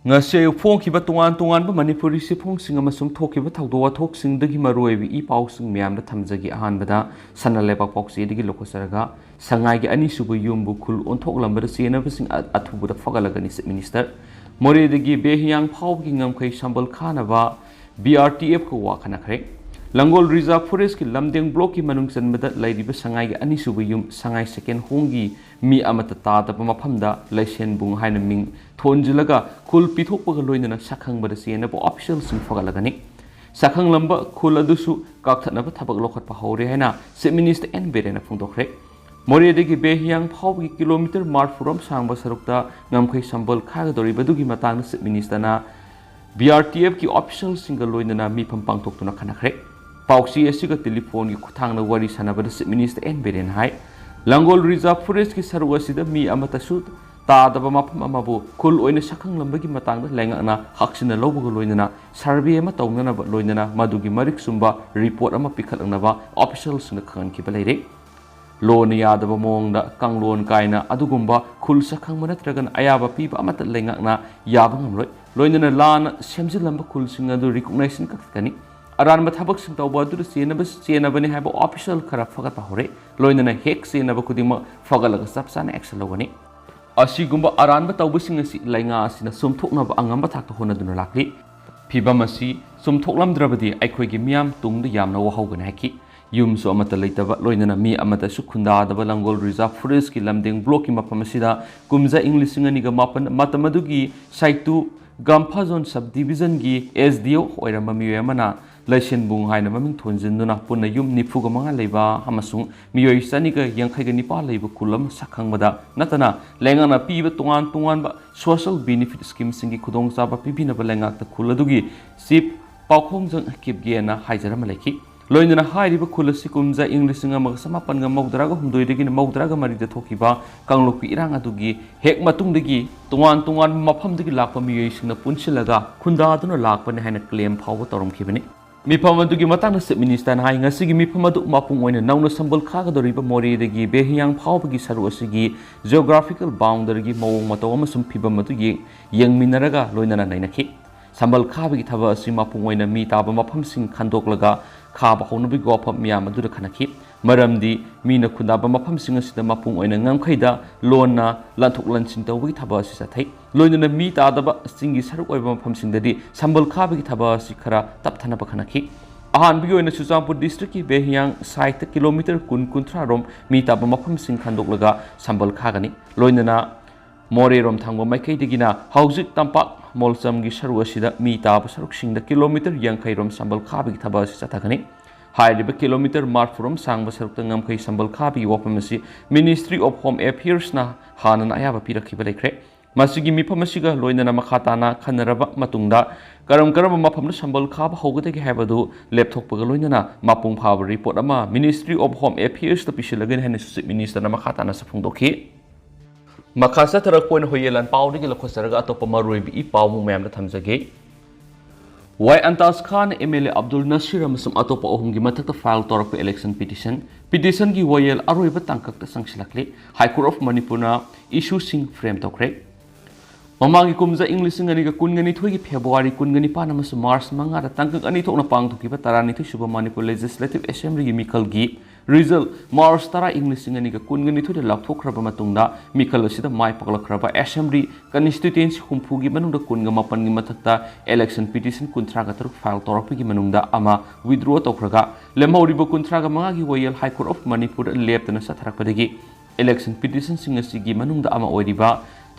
ngase phongkiba tongan tongan ba manipuri si phongsing amasung thokiba thawdo wathok dagi maroibi I pausing miyamda thamjagi ahanbada sanaleba paukse digi lokosaraga sangai gi ani subu yumbu khul onthok lambada senabasing athubuda fagalagani se minister more dagi behiyang phawgi ngamkai sambal khanaba BRTF ko wakhanakhre Langol Reserve Forest ki lamdeng block ki manung sanbada lairiba sangai gi ani subu yum sangai second hongi mi amata ta mafamda laisen bung haina ming thonjilaga khul pithokpaga loinana sakhang bada sena bo official sing fagalagani sakhang lamba khul adusu kakthatna ba thabak lokhat pa hore haina se minister en berena phungdokre more degi behiyang phawgi kilometer mark from sangba sarukta ngamkhai sambal khaga dori badugi matang se minister na BRTF ki official single loinana mi pham pangthoktuna khanakre Pauksi asiga telephone ki khuthang na wari sanabada se minister en beren hai Langol Reserve Forest ki sarwasida mi amata su ta daba mafam amabu khul oina sakhang lambagi matangda lengana haksina lawbuga loinana survey ama tawnana ba loinana madugi marik sumba report ama pikhatlangna ba officials na khan ki balaire lon yadaba mongda kanglon kaina adugumba khul sakhang manatragan ayaba piba amata lengana yaba ngamloi loinana lan semjilamba khul singa du recognition kakani aran mathabak sing tawba du senabani haba official khara fagat pahore loinana hek senaba kudima fagalaga sapsana action logani asigumba aran ba tawba sing asi lainga asina sumthokna ba angamba thakta hona duna lakli phibam asi sumthoklamdrabadi aikhoigi miyam tungda yamna wahawgana haki yum so amata leitaba loinana mi amata su khunda daba Langol Reserve Forest ki lamdeng block ki mapam asida kumza english singaniga mapan matamadugi saitu Gampha Zone Subdivision gi SDO oirama miyoi amana laisen bung haina maming thonjinduna punna yum nifuga manga leiba amasung miyoi saniga yangkhaiga nipa leiba kulam sakhangmada natana lengana piba tongan ba social benefit scheme singi khudong chaba pibina ba lengak ta khuladugi sip paukhongjang kipgena haijarama leki loinana hairiba khulasi kumja english nga mag samapan ga mogdraga humdoi degi mogdraga marida thokiba kanglokpi irang adugi hek matungdegi tongan mafamdegi lakpa miyoi singna punsilaga khunda aduna lakpa ne haina claim phawa toromkhibani mifam adugi matangna se minister na hainga sigi mifam adu mapung oina nauna sambal khaga doriba mori degi behiyang phawbagi saru asigi geographical boundary gi mawong mataw amasum phibam adu yengminaraga loinana nainakhi sambal khabagi thaba asi mapung oina mi taba mafam sing khandoklaga khaba honubi gopam miyam adu khanakhi maramdi mina khundaba mafam sing asida mapung oina ngamkhaida lonna lanthok lansing tawgi thaba asi sathai loinana mi tadaba singi saruk oiba mafam singdadi sambal khabagi thaba asi khara tapthana bakhanakhi ahan bigi oina Chuchampur district ki behiyang 60 kilometer kuntra rom mi taba mafam sing khandoklaga sambal khagani loinana more rom thangba maikai digina haujik tampak molsam gi saru asida mi taba saruk singda kilometer yangkhai rom sambal khabagi thaba asi sathagani hairiba kilometer mark from sangba sarukta ngamkhai sambal khabi wapamasi Ministry of Home Affairs na hanan ayaba pirakhiba lekre masigi mipamasiga loinana makhatana khanaraba matungda karam mafamna sambal khaba hogdegi habadu laptopga loinana mapung phaba report ama Ministry of Home Affairs ta pisilagen hene minister na makhatana safungdokhi makasa tarakpoin hoyelan pawdigi lakhosaraga atopa maroibi I pawmu mayamda thamjage Wai Antas Khan MLA Abdul Nasir amasum atopa ohumgi mathakta file torakpa election petition gi wayel aroiba tangkakta sangsilakli High Court of Manipur na issue sing frame tokre Mamangi kumza English ngani kungani thogi February kungani panamas March mangara tangkak ani thokna pangthokiba tarani thu suba Manipur Legislative Assembly gi mikal gi result March tara English ngani kungani thu de lakthokraba matungda mikal asida mai paklakraba Assembly constituency humpu gi manungda kunga mapan gi mathakta election petition kuntraga taruk file torakpi gi manungda ama withdraw tokraga lemhoriba kuntraga manga gi wayel High Court of Manipur leptana satharakpadagi election petition singasi gi manungda ama oiriba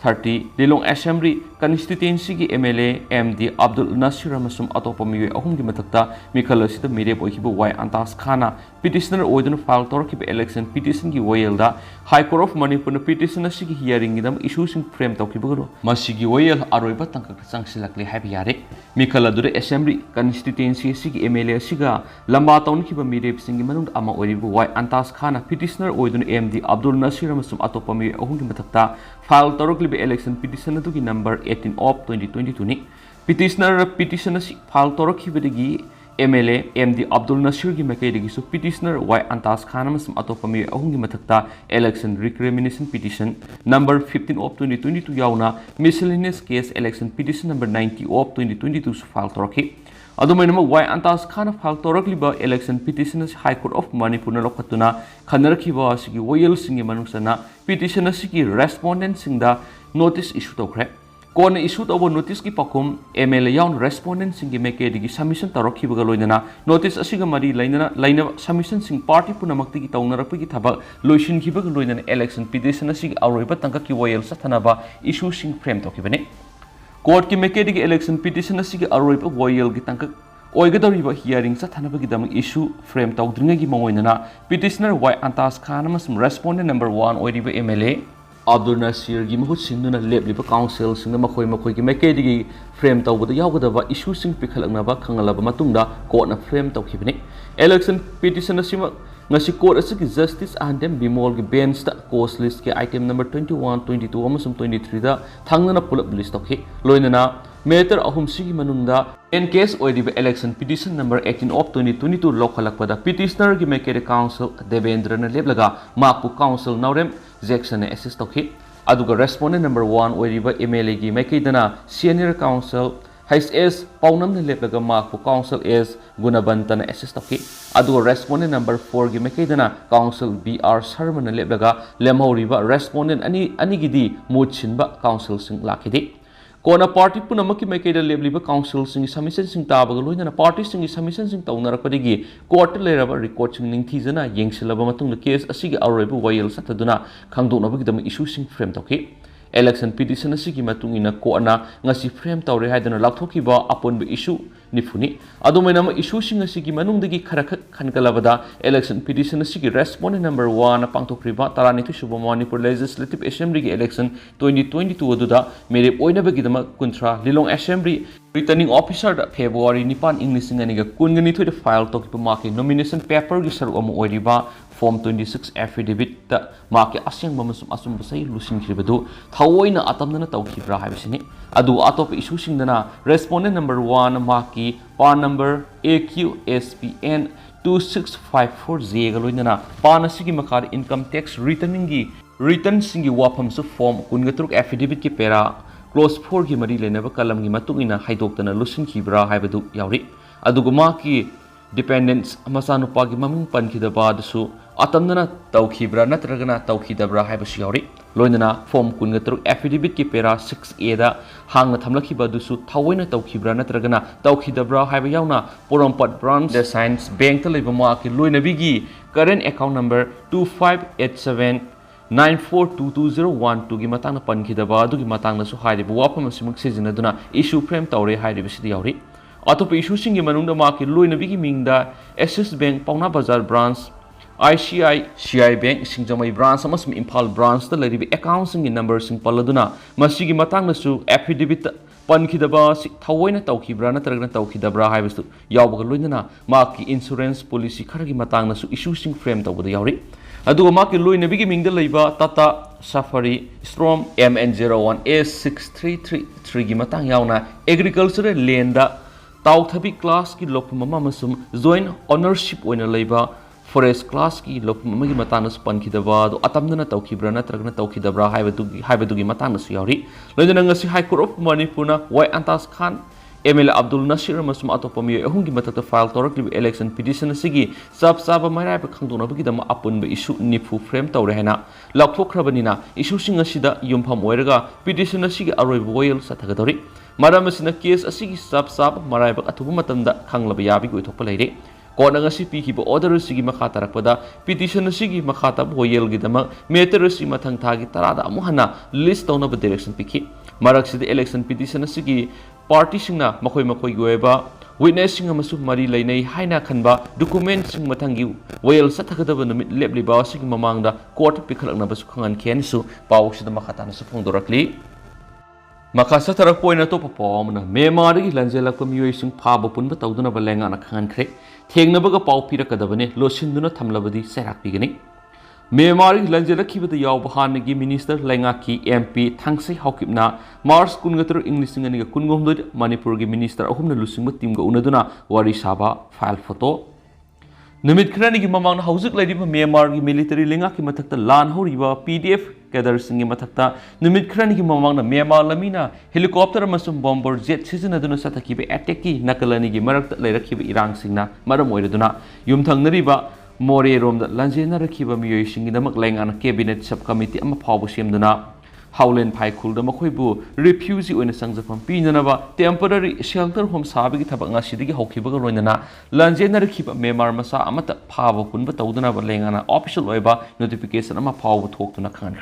30 Lilong Assembly constituency ki MLA MD Abdul Nasir amasum atopa miyoi ahum gi mathakta mikhala sida mire boikibu Wai Antas Khana petitioner oidun file torkiba election petition gi wayelda High Court of Manipur na petition asigi hearing gidam issue sing frame tawkibagalo masigi wayel aroiba tangkak sangsilakli habi yare mikhala dure Assembly constituency asigi MLA asiga lamba tawnkiba mire singi manung ama oiribu Wai Antas Khana petitioner oidun MD Abdul Nasir amasum atopa miyoi ahum gi mathakta file torokli election petition adu number 18 of 2022 ni petitioner asi file torokibadagi MLA MD Abdul Nasir gi maikaidagisu petitioner Y Antas Khan amasum atopa mi ahungi mathakta election recrimination petition number 15 of 2022 yauna miscellaneous case election petition number 90 of 2022 su file toraki adumainama Y Antas Khan file torakliba election petition High Court of Manipur na lokhatuna khanarkhiba asigi wayel singi manungsana petition asigi respondent singda notice issue tokre Kona issue over notice ki pakum MLA yaun respondent singi maikadigi submission tarokhibaga loinana notice asiga mari laina submission sing party punamakti ki taunarapagi thaba loishin khibaga loinana election petition asigi aroiba tangka ki wayel sathanaba issue sing frame tokibane court ki maikadigi election petition asigi aroiba wayel ki tangka oigadoriba hearing sathanabagi dam issue frame tawdringa gi mangoinana petitioner Y Antas Khan amasum respondent number 1 oiriba MLA Abdul Nasir gi mahut singduna lebliba council singna makhoi gi maikadigi frame tawbada yawgadaba issue sing pikhalaknaba khangalaba matungda court na frame tawkhibani election petition asima ngasi court asiki justice andem bimol gi bench ta course list ke item number 21 22 amasum 23 da thangnana pull up list tawkhi loinana matter ahum sigi manungda in case oidiba election petition number 18 of 2022 lokhalakpada petitioner gi maikade council Devendra na leblaga mapu council naurem Jackson assist tokhi aduga respondent number 1 oiriba MLA gi maikaidana senior council HS paunam na leplaga maku council is gunabantana assist tokhi aduga respondent number 4 gi maikaidana council BR Sharma na leplaga lemhoriba respondent ani gidi mutchinba council sing lakhidi Kona party punamaki maikaida lebliba council sing submission sing tabaga loinana party sing submission sing taunarakpadigi court leraba record sing ningthijana yengsilaba matungda case asigi aroiba wayel sataduna khangdonabagi dama issue sing frame tokhi election petition asigi matungina courtna ngasi frame tawre haidana lakthokiba aponba issue nifuni adumainama issue sing asigi manungdagi kharakhat khankalabada election petition asigi respondent number 1 pangthokriba taranithu suba Manipur legislative assembly gi election 2022 aduda mere oinabagi dama kuntra lilong assembly returning officer da February 9 English singaniga kunganithu da file tokipa maki nomination paper gi saru amu oiriba form 26 affidavit da maki asyang mamasum asum basai lusin khiribadu thawoina atamna tawkhibra haibisini adu atop issue singdana respondent number 1 maki PAN number AQSPN 2654J ga loinana PAN asigi makar income tax return singi wafam su form kungatruk affidavit ki pera clause 4 gi mari lenaba kalam gi matungina haidoktana lusin khibra haibadu yauri aduguma ki dependents amasanupa gi mamung pankidaba dasu atamna tawkhibra natragana tawkhidabra haibasu yauri loinana form kungatruk affidavit ki pera 6A da hangna thamlakhiba dusu thawoina tawkhibra natragana tawkhidabra haiba yauna Porampat branch the science bank ta leiba ma ki loinabigi current account number 2587942201 gi matangna pankidaba adugi matangna su hairiba wafam asimuk sijinaduna issue frame tawre hairiba sidi yauri atop issue singi manungda ma ki loinabigi mingda Axis Bank Pauna Bazar branch ICI Bank Singjamai branch amasum Imphal branch ta laribi account singi number sing paladuna masigi matangna su affidavit pankidaba thawoina tawkhibra natragna tawkhidabra haibasu yawbaga loinana maki insurance policy kharagi matangna su issue sing frame tawbada yauri aduga maki loinabigi mingda leiba Tata Safari Storm MN01A6333 gi matang yauna agricultural land da Tauthabi class ki lokpama amasum joint ownership oina leiba forest class ki lokpama gi matangna pankidaba do atamna tawkhibra natragna tawkhidabra haibadugi matangna su yauri loinana ngasi High Court of Manipur na Y Antas Khan MLA Abdul Nasir amasum atopa miyoi ahungi matata file toraklibi election petition asigi saba mairaiba khangdonabagi dama apunba issue nifu frame tawre haina laukthokrabanina issue sing asida yumpham oiraga petition asigi aroiba wayel sathagadori maram asina case asigi saba maraiba athubu matamda khanglaba yabi goithokpa leire Kona ngasi pikiba order asigi makha tarakpada petition asigi makha tab wayel gi dama matter asigi mathang thagi tarada amuhana list tawnaba direction pikhi maraksida election petition asigi party singna makoi goeba witness sing amasu mari lainai haina khanba document sing mathangi wayel sathagadaba numit lebliba asigi mamangda court pikhalakna basu khangan khen su pawsida makha tana su phongdorakli makasa tarak poina to papomna memari lanjelakpa miyoi sing phaba punba tawduna balenga na khangan khre thengnabaga paw pirakadabane losinduna thamlabadi serak pigani Myanmar lanjelakibada yawba hanagi minister laingaki MP thangsai haukipna Mars kungatur English nganiga kungomdod Manipur gi minister ahumna lusingba team ga unaduna wari saba file photo Numit khrani gi mamang na haujik laidiba Myanmar gi military lingaki mathakta lan horiba PDF kadar singi mathakta numit khrani gi mamang na Myanmar lamina helicopter amasum bomber jet sizinaduna satakiba attack ki nakalani gi marakta lairakhiba irang singna maram oiraduna yumthangnariba More Rom that Lanjena Rakiba Miyoi Namak Lang Cabinet Subcommittee Ama Power Shimduna Howland Paikul the Makoibu refuse when the songs of Pinanava temporary shelter home Sabi Tabanga Shidi Hokiba Ronana Lanjena Rakiba Memar Masa Amata Power Kunba Taudana Langana official Oiba notification Ama Power talk to Nakan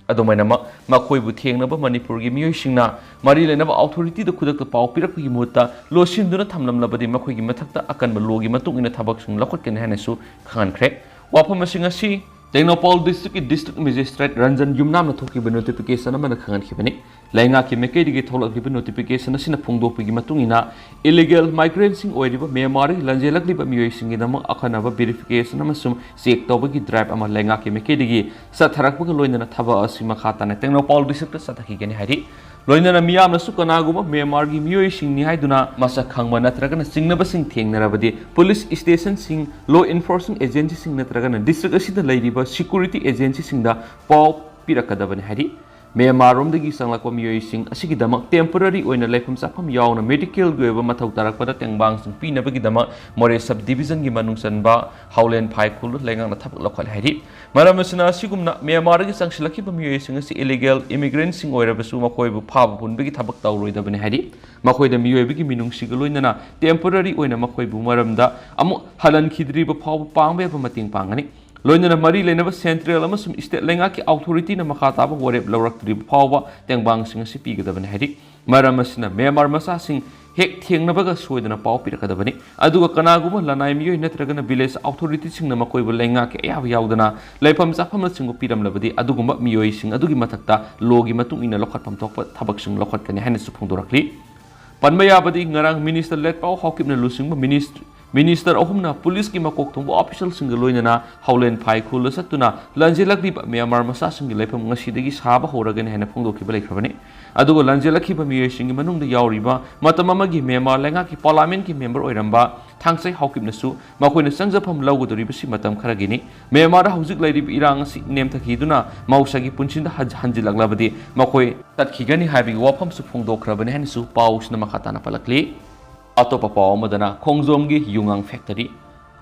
Adomanama Makoibu Tianaba Manipur Miyoi Marilena authority the Kudak the Pau Piraki Muta Losin Duna Tamlam Labadi Makoi Matata Akan Balogi Matung in a Tabak Lokot can Hanesu Khan Crack Wapamasing si Technopol District Magistrate Ranjan Yumnam Toki notification of Manakan Hibani Lainga Kimeke told given notification as in a Pundo Pigimatungina illegal migrants in Oediba Myanmar Lanjela Liba Miyoi in Akanava verification Amasum Sek Tobaki drive Ama Lainga Kimeke Satarakaloin and Taba Simakatan Technopol District Sataki Hari Loinana Miyam Sukanaguma Myanmar Miyoi Sing Nihaiduna Masakang Natragan Singnaba Sing Ting Narabadi Police Station Sing Law Enforcement Agency Sing Natragan District Asita Lady Security Agency Sing the Paul Pirakadavan Hari Myanmar Rom the Gisangla Miyoi Sing Asikidama temporary when a lefum sapam yawn medical gueva Matautaraka Tangbangs and Pina Bagidama More subdivision Gimanung Sanba Howland Paikul Langan Tap local Hari Maramasana Sigumna Myanmar Gisanglaki Miyoi Sing illegal immigrants in Oirabasuma Koibu Pavun Bigi Tabak Tauri the Benhadi Makoi the Miyoi Bigi Minung Sigaloina temporary when a Makoi Bumaramda Amu Halan Kidriba Pau Pangbe Mating Pangani Loinana Mari Lenava Central Amasum State Langaki authority na Makataba Warep Lorak Trib Power Tangbang Sing Sipi Gadavan Hedi Maramasina Myanmar Masasing Hek Tiang Nabaga Sweden Pau Pirakadavani Aduga Kanaguma Lanai Miyoi Netragana village authority Sing Namakoi Langaki Yaudana Lepam Zapam Single Piram Labadi Aduguma Miyoi Sing Adugi Matakta Logi Matung in a Lokapam Topa Tabaksing Lokat Can Hanesupundoraki Panmayabadi Narang Minister Let Pau Hawkip Lusing Minister Ohumna Police ki makok official single Howland Pai Kula Satuna Lanjelaki Myanmar Masasing Lepam Nasidigi Saba Horagan and a Pongo Kibalekavani Adugo Lanjelaki Miyashing Manung the Yauriba Matamamagi Myanmar Langaki Parliament ki member Oiramba Tangsai Hawkip Nasu Makoina Sanzapam Logo the Ribisi Matam Karagini Myanmar Hauzik Lady Irang name Takiduna Mausagi Punchin the Hanjilak Labadi Makoi Tatkigani having Wapam Supundo Kraban Hansu Paus Namakatana Palakli Atopa Pau Madana Kongzomgi Yungang Factory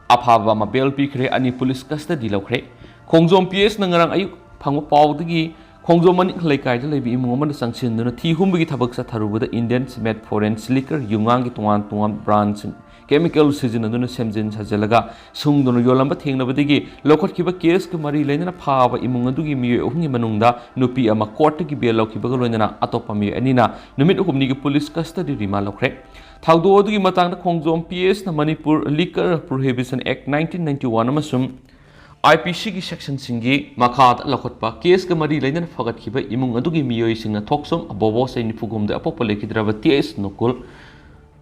Apava Mabel Pikre Ani Police Custody Lokre Kongzom PS Nangarang Ayuk Pango Pau Digi Kongzoman Laikai Lebi Moment Sanction Ti Humbi Tabaksa Taruba the Indian Cement Foreign Liquor Yungang Tuan brands chemical season and Semjin Sajalaga Sung Dono Yolamba Tingnabadigi Lokot Kiba Case Kamari Lena Pava Imungadugi Ungi Manunda Nupi Ama Kortaki Beloki Bagalona Atopami Anina Numit Humnigi Police Custody Rima Lokre Taudo Dugi Matang the Kongzom PS na Manipur Liquor Prohibition Act 1991 Amasum IPC section Singi Makat Lakotpa Case Kamari Lena Fagat Kiba Imungadugi Miyoi Singa Toxum Abobo Sain Fugum the Apopoleki Drava TS Nokul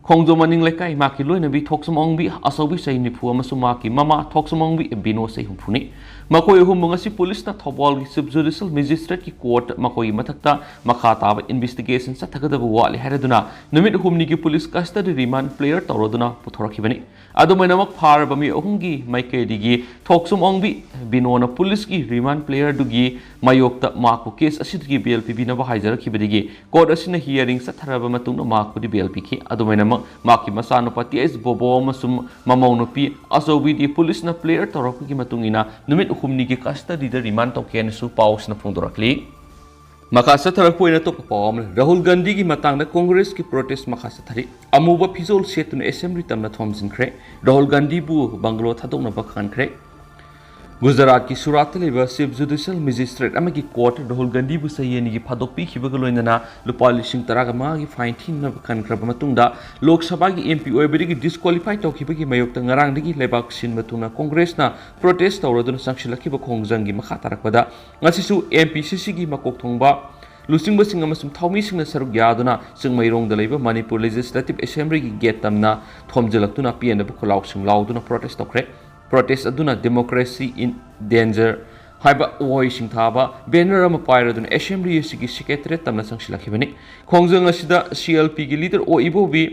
Kongzomaning Lekai Makilo and be Toxamongbi Asobi Sain Nipu Amasumaki Mama Toxamongbi Bino Say Humpuni Makoi Humungasi Police na Tobol Subjudicial Magistrate Court Makoi Matakta Makataba investigation Satakada Wali Haraduna Numit Humniki Police Custody Remand Player Toroduna Putorakibani Adomanamak Parabami Ohungi Maike Digi Toxamongbi Binona Police ki Remand Player Dugi Mayokta Marco case Asitki BLP Binava Hizer Kibadigi Court Asina hearing Satarabamatung Marco di BLP Adomanama Maki Masano Pati is Bobo Masum Mamonopi Asobi di Police na Player Toroki Matungina Numit Humniki custody the remand token su paus na Pundorakli Makasa Tarapo na Topom Rahul Gandhi ki matang na Congress ki protest Makasa Tari Amuba Pizol Setun Assembly tam na Thompson Cre Rahul Gandhi bu Banglo Tatong na Bakan Cre Gujarat ki Surat leba Chief Judicial Magistrate amagi court Rahul Gandhi bu sayeni ki phadopi khibagaloina lupa lising taragama ki fine thin na kan kraba matungda Lok Sabha ki MP oibari ki disqualify tawkhibagi mayokta ngarang digi lebak sin matuna Congress na protest tawraduna sangsilaki ba khongjang gi makha tarakpada ngasisu MPCC gi makok thongba Lusing basing amasum thawmi singna saruk yaduna singmairong da leba Manipur Legislative Assembly ki gate tamna thomjalaktuna PN ba kholaw sing lawduna protest tokre Protest aduna democracy in danger haiba oi sing thaba banner ama pairadun assembly asigi secretary tamna sangsilakibani khongjang asida CLP gi leader o ibobi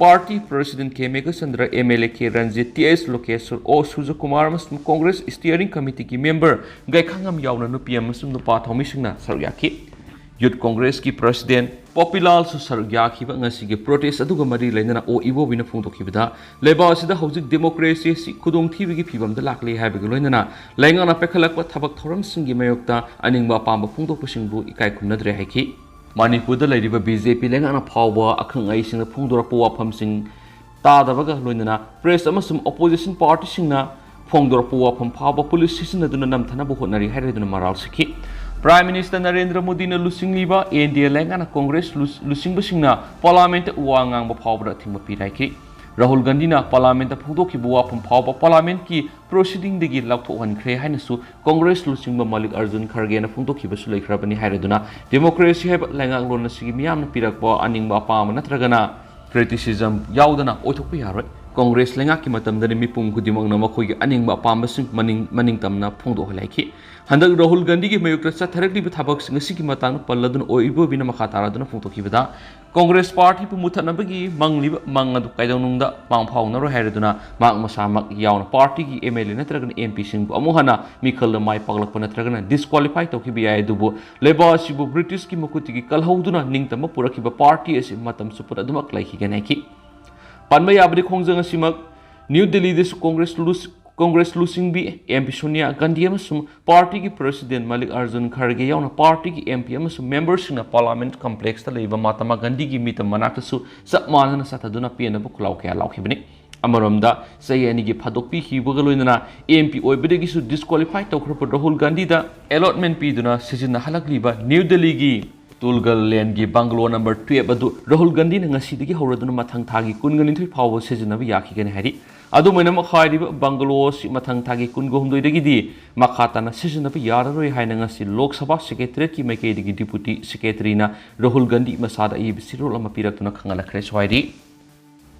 Party President K. Megachandra MLA K. Ranjit T.S. Lokeswar O. Sujakumar amasung Congress Steering Committee ki member Gaikhangam yauna nupi amasung nupa thomisingna saryaki Youth Congress ki President Popilal su saryaki ba ngasi gi protest aduga mari lainana O Ibo bina phungtokibada leba asida hojik democracy si khudong thibi gi phibam da lakli haiba gi loinana laingana pekhalakpa thabak thoram singi mayokta aningba pamba phungtokpasingbu ikai khumnadre haiki Manipur lady BJP lenga na power akang ay sing phungdora po wapam sing tadabaga loinana press amasum opposition party singna phungdora po wapam power police station aduna namthana bu honari haiduna maral sikhi Prime Minister Narendra Modi na lusing liba India lenga na Congress lusing basingna parliament uwangang ba power thingba piraiki Rahul Gandhi na parliament phungdoki bu wapam power parliament ki proceeding degi laktho hankre hainasu Congress lusingba Malik Arjun Kharge na phungdoki basu laikhrabani hairaduna democracy have langang lon na sigi miyam na pirakba aningba apama natragana criticism yaudana othokpa yaroi Congress lenga ki matamdani mipum khudimang na makhoi gi aningba apama sing maning tamna phungdo halaiki handak Rahul Gandhi ki mayukra satharakli thabak sing sigi matang palladun oibo bina makataraduna phungdoki bada Congress Party pu muthanabagi mangliba mangadu kaidonungda pangphaunaro hairaduna mak masamak yauna party ki MLA natragana MP sing bu amuhana mikhal mai paglakpa natragana disqualify tokibi ai dubu leba sibu British ki mukuti ki kalhauduna ningtama purakiba party asi matam supura dumak laiki ganaki panma yabri khongjang asimak New Delhi des Congress losing bi MP Sonia Gandhi amasum party ki president Malik Arjun Kharge yauna party ki MP amasum members na parliament complex ta leiba Mahatma Gandhi ki mitam manakta su sapmanana sathaduna pena bu khulaw kya lawkhibani amaramda sayani gi phadokpi hibuga loinana MP oibedegi su disqualify tawkhra Rahul Gandhi da allotment pi duna sijina halakliba New Delhi gi Tulgal Lane gi bungalow number 12 adu Rahul Gandhi na ngasidagi hauraduna mathang thagi kunganithoi phawa sijina bi yakhi gani hari adu mena makhai ri bungalow si mathang thagi kungomdoi dagi di makhatana sijina bi yararoi haina ngasi Lok Sabha secretary ki maikei dagi deputy secretary na Rahul Gandhi masada I bisirol ama piraktuna khangalakre swairi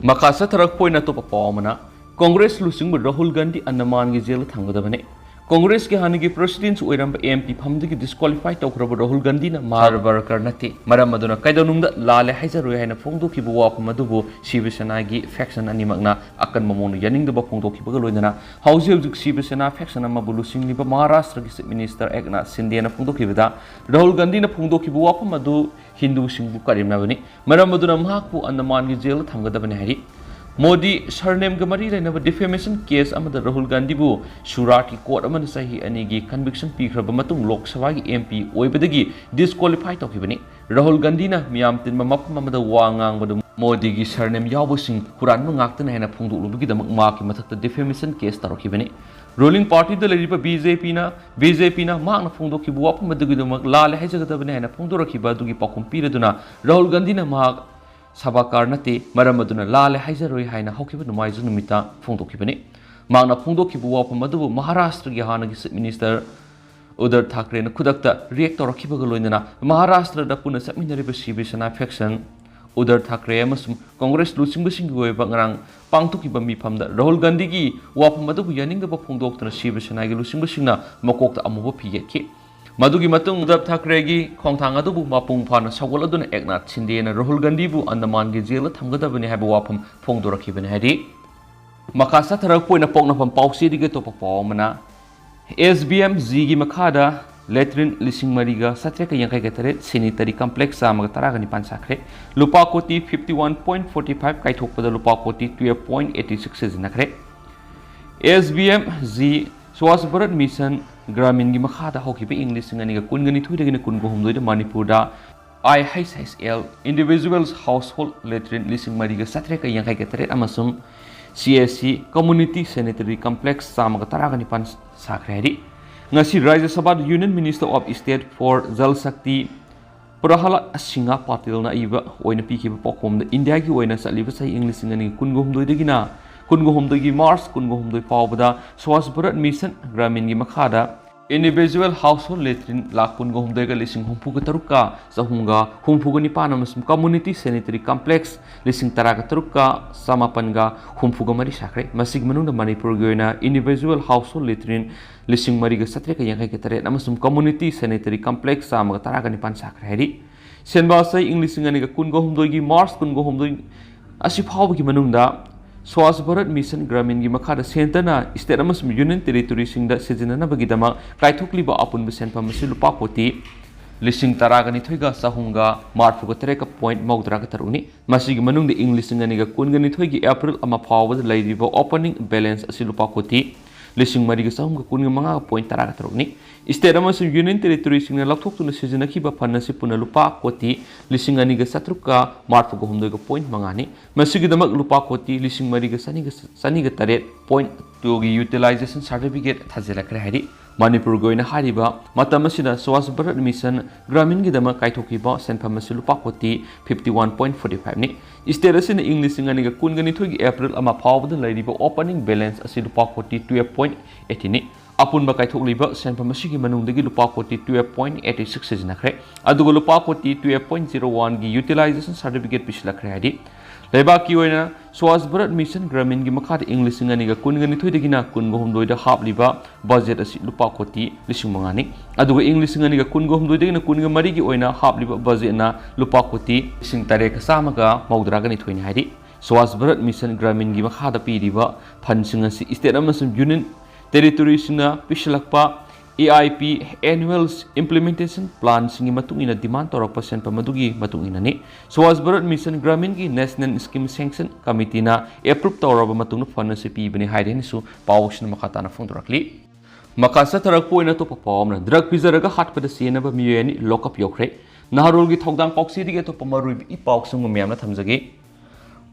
makasa tharak poina to papawmana Congress lusing Rahul Gandhi Andaman gi jail thangadabane Congress ke hanigi president oiramba MP phamdigi disqualify tawkraba Rahul Gandhi na marbar karnati maram aduna kaidonungda lale haijaroi haina phongdoki bu wapam adubu Shiva Sena gi faction animakna akan mamonu yaningda ba phongdoki ba loinana hauji Shiva Sena faction ama bulusing liba Maharashtra gi minister Eknath Shinde na phongdoki bida Rahul Gandhi na phongdoki bu wapam adu Hindu singbu karimna bani maram aduna mahakpu Andaman gi jail thamgadabani hari Modi surname gamari lainaba defamation case amada Rahul Gandhi bu Surati court amana sahi anigi conviction pikraba matung Lok Sabha gi MP oibadagi disqualify tawkibani Rahul Gandhi na miyam tinma mapam amada wangang badu Modi gi surname yawbusing Quran ma ngaktana hena phungdulubagi damak ma ki mathakta defamation case tarokibani ruling party da leriba BJP na makna phungdoki bu wapam madagi damak lale haijagadabani hena phungdorakiba dugi pakum piraduna Rahul Gandhi na mak Sabakar nati maramaduna lale haijaroi haina hokiba numaizu numita phongdokibani magna phongdokibu wapam adubu Maharashtra gi hanagi minister Uddhav Thackeray na khudakta react torakibaga loinana Maharashtra da puna sakminariba Shiva Sena faction Uddhav Thackeray amasum Congress lusingbasingi oiba ngarang pangtokiba mifamda Rahul Gandhi gi wapam adubu yaningdaba phongdoktana Shiva Sena gi lusingbasingna makokta amuba phigekki Madugi matung Uddhav Thackeray gi khongthang adubu mapung phana sagoladuna Eknath Shinde na Rahul Gandhi bu Andaman gi jail thamgadabani haiba wapam phongdorakibani hari makasa tharak poina pokna pam pausi dige to papawmana SBM Z gi makhada Latrin lising mariga satreka yangkai gatare sanitary complex samaga taragani pansakre lupa koti 51.45 kaithokpada lupa koti 12.86 sinakre SBM Z Swachh Bharat Mission Gramin gi makhada hokiba English ngani kungani thuidagina kungo humdoi da Manipur da IHSL Individuals Household Latrine lising mariga satreka yangkai gatare amasum CSC Community Sanitary Complex samaga taragani pan sakredi ngasi Rajya Sabha Union Minister of State for Jal Shakti Prahalad Singha Patil na iba oina pikiba pokom da India gi oina saliba sai English ngani kungo humdoi dagina kungo humdoi gi Mars kungo humdoi pawbada Swachh Bharat Mission Gramin gi makhada individual household latrine lakh kun ga humdai ga lising humpu ga taruk ka sahum ga humpu ga nipan amasum community sanitary complex lising tara ga taruk ka samapan ga humpu ga mari sakre masig manung da Manipur ga oina individual household latrine lising mari ga satre ka yangai ga tare amasum community sanitary complex sama ga tara ga nipan sakre hari senba sai English ngani ga kun ga humdoi gi March kun ga humdoi asi phau gi manung da Swaz Bharat Mission Gramin gi makhada sentana state amasum union territory singda sejinana bagidama kaithokliba apun be senpa masi lupa koti lising taraga ni thoiga sahunga marfu ga tere ka point maudra ga taruni masi gi manung de English ngani ga kun ga ni thoigi April ama phawba laidiba opening balance asi lupa koti lising mari ga sahunga kun ga manga point taraga taruni state amasum union territory singna lakthokuna sejina khiba phanasi puna lupa koti lising ani ga satruka marfu ga humdoi ga point mangani masigi damak lupa koti lising mari ga sani ga tare point to gi utilization certificate thajela kare hari Manipur goina hariba matam asida Swaz Bharat Mission Gramin gi dama kaithokiba senpham asi lupa koti 51.45 ni state asina English ngani ga kun ga ni thogi April ama phawbada lairiba opening balance asi lupa koti 12.80 ni apun ba kaithokliba senpham asigi manungdagi lupa koti 12.86 sejinakre adugo lupa koti 12.01 gi utilization certificate pislakre hadi leba ki oina Swaz Bharat Mission Gramin gi makhada English ngani ga kun gani thoidagina kun go humdoi da hapliba budget asi lupa koti lising mangani adugo English ngani ga kun go humdoi dagina kun ga mari gi oina hapliba budget na lupa koti lising tare ka samaga maudra gani thoini haidi Swaz Bharat Mission Gramin gi makhada piriba phansing asi state amasum union territory sina pislakpa AIP annual implementation plan singi matungina demand torok percent pamadugi matungina ni Swaz Bharat Mission Gramin gi national scheme sanction committee na approve toraba matungna fund se pi bani haide ni su pawshin makata na fondorakli makasa tarak poina to papawna drug pijaraga hatpa da Chennaba miyoi ni lockup yaokhre naharol gi thogdang paksi dige to pamarui i pawsung myamna thamjage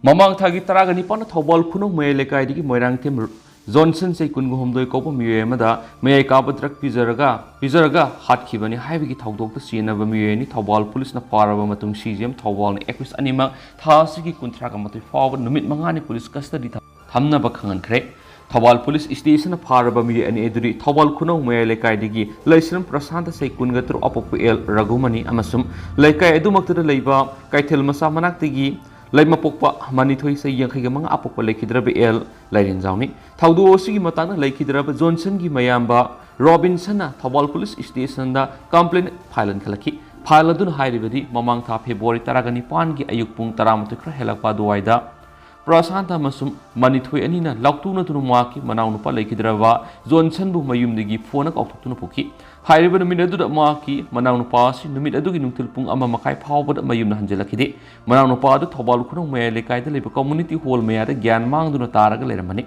mamang thagi taraga ni pana thobal khunong mai lekai digi moirang them Johnson say kun humdoi kopa miyoi amada miyai kaba drug pijaraga hatkibani haibigi thogdok ta Chennaba miyoi ni thobal police na paraba matung CGM thobal ni equis anima thasigi kuntraga matui fawa numit mangani police custody thamna ba khangankre thobal police station na paraba miyoi ani eduri thobal khunong miyai lekai digi laisram prasanta say kun gatru apok el ragumani amasum lekai edumakta leiba kaithel masa manak tigi Laima pokpa manithoi sai yankhai ga manga apokpa lekhidraba el lairin jauni thaudu osigi matana lekhidraba Johnson gi mayamba Robinson na Thobal police station da complaint file khalaki file adun hairibadi mamang tha February 15 gi ayuk pung 10 khra helakpa duwaida Prasanta masum manithoi anina laktuna tunu maki manaw nupa lekhidraba Johnson bu mayumdigi phone ka oktuna pukhi hairiba numit adu da maki manaw nupa si numit adu gi nungtil pung ama makai phawba mayumna hanjelakhide manaw nupa adu Thobal khunong maya lekai da leba community hall maya da gyan mangduna taraga leramani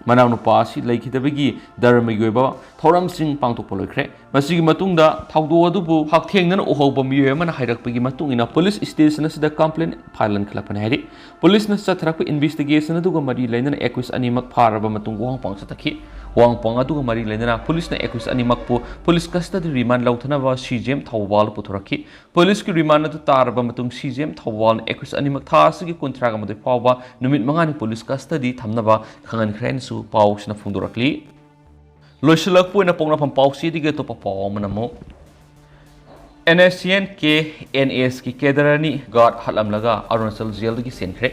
manaw nupa si leikhidabagi dharma gi oiba thoram sing pangtokpa loikhre masigi matungda thaudo adu bu hakthengna ohauba miyoi amana hairakpagi matungina police station asida complaint file khalapani hairi police na satharakpa investigation adu ga mari lainana equis animak pharaba matung wang pang satakhi wang pang adu ga mari lainana police na equis animak pu police custody remand lauthana ba CGM Thobal puthoraki police ki remand adu taraba matung CGM Thobal equis animak thasigi kontraga madai pawba numit mangani police custody thamna ba khangan khren su pawsna phungdorakli loisalak puina pongna pham pawsi dige to papaw manamo NSCN ke NS ki kedarani guard halamlaga Arunachal jail gi senkhre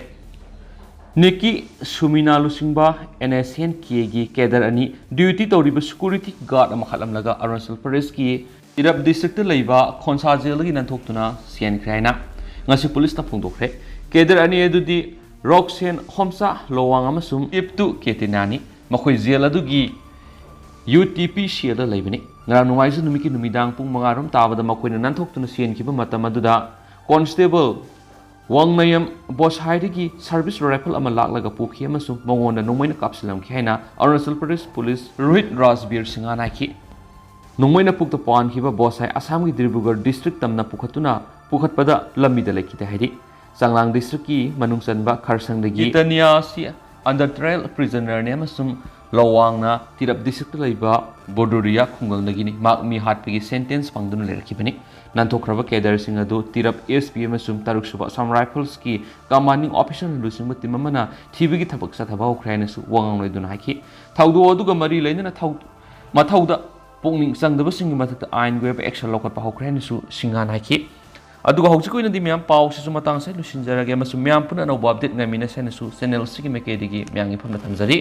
Niki Sumina Lusingba NSCN ke gi kedarani duty toriba security guard ama halamlaga Arunachal Pradesh ki Irab district leiba Khonsa jail gi nanthokuna senkhraina ngasi police na phungdokre kedarani edudi Roxen Homsa Lowang amasum iptu ketinani makhoi jail adugi UTP share laibani ngara nungaisu numiki numidang pung mangarom tabada makoina nanthokuna sien kiba matam aduda constable wangnayam boss haidigi service rifle ama laklaga pukhi amasum mangonda nungmaina kapsilam khaina Arunachal Pradesh police Rohit Rajbir Singha naiki nungmaina pukta pan kiba boss hai Assam gi Dibrugarh district tamna pukhatpada lamida lekite haidi Sanglang district ki manungsanba Kharsangdagi Itania si under trial prisoner ne amasum Lawang na tirap district laiba Bodoria khungal nagini makmi hatpagi sentence pangdun lerakibani nanthokraba kedar sing adu tirap SPM asum taruk suba Assam Rifles ki commanding officer lusing timamana thibigi thabak sa thabau khraina su wangang loidun haki thaudu odu ga mari laina thau mathauda ꯄꯨꯛꯅꯤꯡ ꯆꯪꯗꯕꯁꯤꯡꯒꯤ ꯃꯊꯛꯇ ꯑꯥꯏꯟꯒꯤ ꯑꯣꯏꯕ action ꯂꯧꯈꯠꯄ ꯍꯧꯈ꯭ꯔꯦ ꯍꯥꯏꯅꯁꯨ ꯁꯤꯡꯒꯥꯟ ꯍꯥꯏꯈꯤ ꯑꯗꯨꯒ ꯍꯧꯖꯤꯛ ꯑꯣꯏꯅꯗꯤ ꯃꯌꯥꯝ ꯄꯥꯎꯁꯤꯁꯨ ꯃꯇꯥꯡ ꯑꯁꯤ ꯂꯣꯏꯁꯤꯟꯖꯔꯒꯦ ꯑꯃꯁꯨꯡ ꯃꯌꯥꯝ ꯄꯨꯟꯅ ꯑꯅꯧꯕ ꯑꯞꯗꯦꯠ ꯉꯥꯏꯃꯤꯟꯅꯁꯦ ꯍꯥꯏꯅꯁꯨ ꯆꯦꯅꯦꯜ ꯑꯁꯤꯒꯤ ꯃꯥꯏꯀꯩꯗꯒꯤ ꯃꯌꯥꯝꯒꯤ ꯐꯝꯅ ꯊꯝꯖꯔꯤ